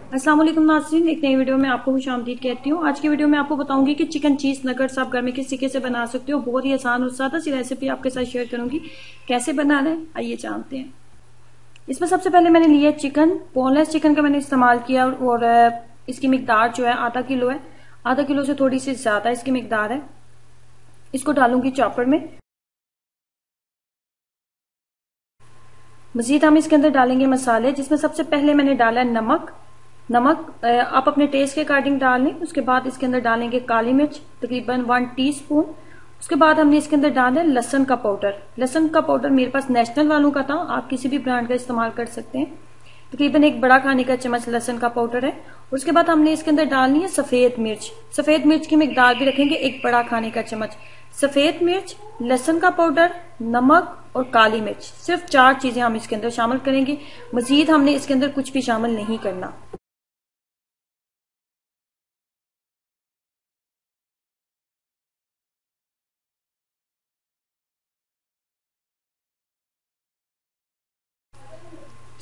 अस्सलाम वालेकुम नाज़रीन, एक नई वीडियो में आपको खुशामदीद कहती हूँ। आज की वीडियो में आपको बताऊंगी कि चिकन चीज नगेट्स आप घर में किस तरीके से बना सकते हो। बहुत ही आसान और सादा सी रेसिपी आपके साथ शेयर करूंगी। कैसे बनाना है आइए जानते हैं। इसमें सबसे पहले मैंने लिया चिकन, बोनलेस चिकन का मैंने इस्तेमाल किया और इसकी मिकदार जो है आधा किलो है। आधा किलो से थोड़ी सी ज्यादा इसकी मिकदार है। इसको डालूंगी चॉपर में। मजीद हम इसके अंदर डालेंगे मसाले, जिसमें सबसे पहले मैंने डाला है नमक। नमक आप अपने टेस्ट के अकॉर्डिंग डाल लें। उसके बाद इसके अंदर डालेंगे काली मिर्च तकरीबन 1 टीस्पून। उसके बाद हमने इसके अंदर डाला है लहसुन का पाउडर। लहसुन का पाउडर मेरे पास नेशनल वालों का था, आप किसी भी ब्रांड का इस्तेमाल कर सकते हैं। तकरीबन 1 बड़ा खाने का चम्मच लहसुन का पाउडर है। उसके बाद हमने इसके अंदर डालनी है सफेद मिर्च। सफेद मिर्च की मिकदार भी रखेंगे 1 बड़ा खाने का चम्मच। सफेद मिर्च, लहसुन का पाउडर, नमक और काली मिर्च, सिर्फ 4 चीजें हम इसके अंदर शामिल करेंगे। मजीद हमने इसके अंदर कुछ भी शामिल नहीं करना।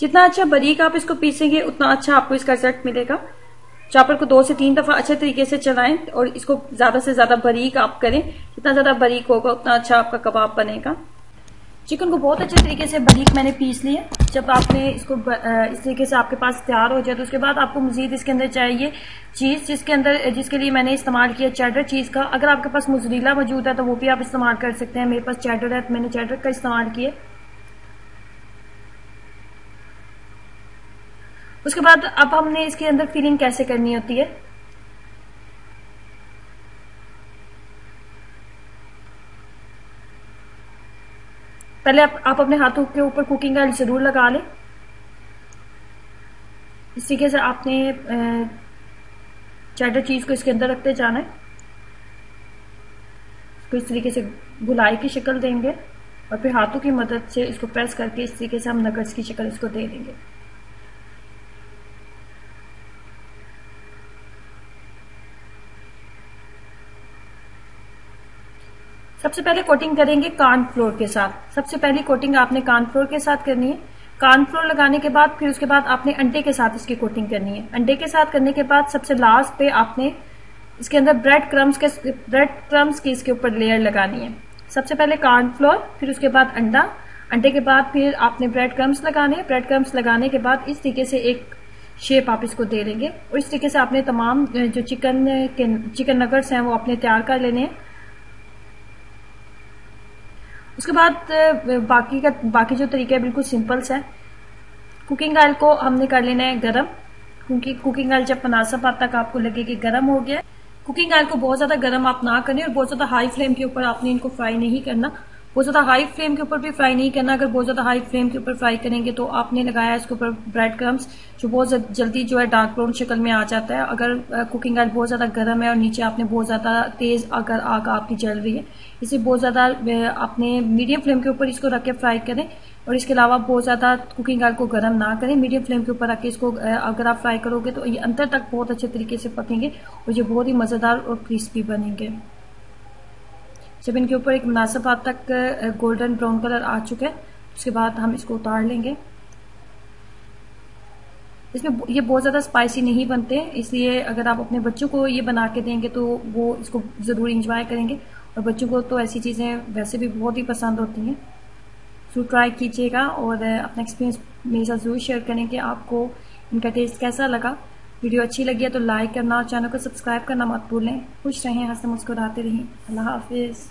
जितना अच्छा बारीक आप इसको पीसेंगे उतना अच्छा आपको इसका रिजल्ट मिलेगा। चॉपर को 2 से 3 दफा अच्छे तरीके से चलाएं और इसको ज्यादा से ज्यादा बारीक आप करें। जितना ज्यादा बारीक होगा उतना अच्छा आपका कबाब बनेगा। चिकन को बहुत अच्छे तरीके से बारीक मैंने पीस लिया। जब आपने इसको इस तरीके से आपके पास तैयार हो जाए तो उसके बाद आपको मजीद इसके अंदर चाहिए चीज, जिसके लिए मैंने इस्तेमाल किया चेडर चीज का। अगर आपके पास मोज़रेला मौजूद है तो वो भी आप इस्तेमाल कर सकते हैं। मेरे पास चेडर है तो मैंने चेडर का इस्तेमाल किया। उसके बाद अब हमने इसके अंदर फिलिंग कैसे करनी होती है। पहले आप अपने हाथों के ऊपर कुकिंग ऑयल जरूर लगा लें। इस तरीके से आपने चेडर चीज को इसके अंदर रखते जाना है। इसको इस तरीके से गुलाई की शक्ल देंगे और फिर हाथों की मदद से इसको प्रेस करके इस तरीके से हम नगेट्स की शक्ल इसको दे देंगे। सबसे पहले कोटिंग करेंगे कॉर्नफ्लोर के साथ। सबसे पहली कोटिंग आपने कॉर्नफ्लोर के साथ करनी है। कॉर्नफ्लोर लगाने के बाद फिर उसके बाद आपने अंडे के साथ इसकी कोटिंग करनी है। अंडे के साथ करने के बाद सबसे लास्ट पे आपने इसके अंदर ब्रेड क्रम्स की इसके ऊपर लेयर लगानी है। सबसे पहले कॉर्नफ्लोर, फिर उसके बाद अंडा, अंडे के बाद फिर आपने ब्रेड क्रम्स लगाने। ब्रेड क्रम्स लगाने के बाद इस तरीके से एक शेप आप इसको दे देंगे और इस तरीके से आपने तमाम जो चिकन नगेट्स हैं वो आपने तैयार कर लेने हैं। उसके बाद बाकी जो तरीका है बिल्कुल सिंपल सा है। कुकिंग ऑयल को हमने कर लेना है गरम, क्योंकि कुकिंग ऑयल जब मुनासिब हद तक आपको लगे कि गरम हो गया। कुकिंग ऑयल को बहुत ज्यादा गरम आप ना करें और बहुत ज्यादा हाई फ्लेम के ऊपर आपने इनको फ्राई नहीं करना। बहुत ज्यादा हाई फ्लेम के ऊपर भी फ्राई नहीं करना। अगर बहुत ज्यादा हाई फ्लेम के ऊपर फ्राई करेंगे तो आपने लगाया इसके ऊपर ब्रेड क्रम्स, जो बहुत जल्दी जो है डार्क ब्राउन शक्ल में आ जाता है। अगर कुकिंग ऑयल बहुत ज्यादा गर्म है और नीचे आपने बहुत ज्यादा तेज अगर आग आपकी जल रही है, इसे बहुत ज्यादा आपने मीडियम फ्लेम के ऊपर इसको रख के फ्राई करें। और इसके अलावा बहुत ज्यादा कुकिंग ऑयल को गर्म ना करें। मीडियम फ्लेम के ऊपर रख के इसको अगर आप फ्राई करोगे तो ये अंदर तक बहुत अच्छे तरीके से पकेंगे और ये बहुत ही मजेदार और क्रिस्पी बनेंगे। जब इनके ऊपर एक मुनासिब हद तक गोल्डन ब्राउन कलर आ चुका है उसके बाद हम इसको उतार लेंगे। इसमें ये बहुत ज्यादा स्पाइसी नहीं बनते, इसलिए अगर आप अपने बच्चों को ये बना के देंगे तो वो इसको जरूर इंजॉय करेंगे और बच्चों को तो ऐसी चीजें वैसे भी बहुत ही पसंद होती हैं। सो ट्राई कीजिएगा और अपना एक्सपीरियंस मेरे साथ जरूर शेयर करें कि आपको इनका टेस्ट कैसा लगा। वीडियो अच्छी लगी है तो लाइक करना और चैनल को सब्सक्राइब करना मत भूलें। खुश रहें, हंसते मुस्कुराते रहें। अल्लाह हाफिज।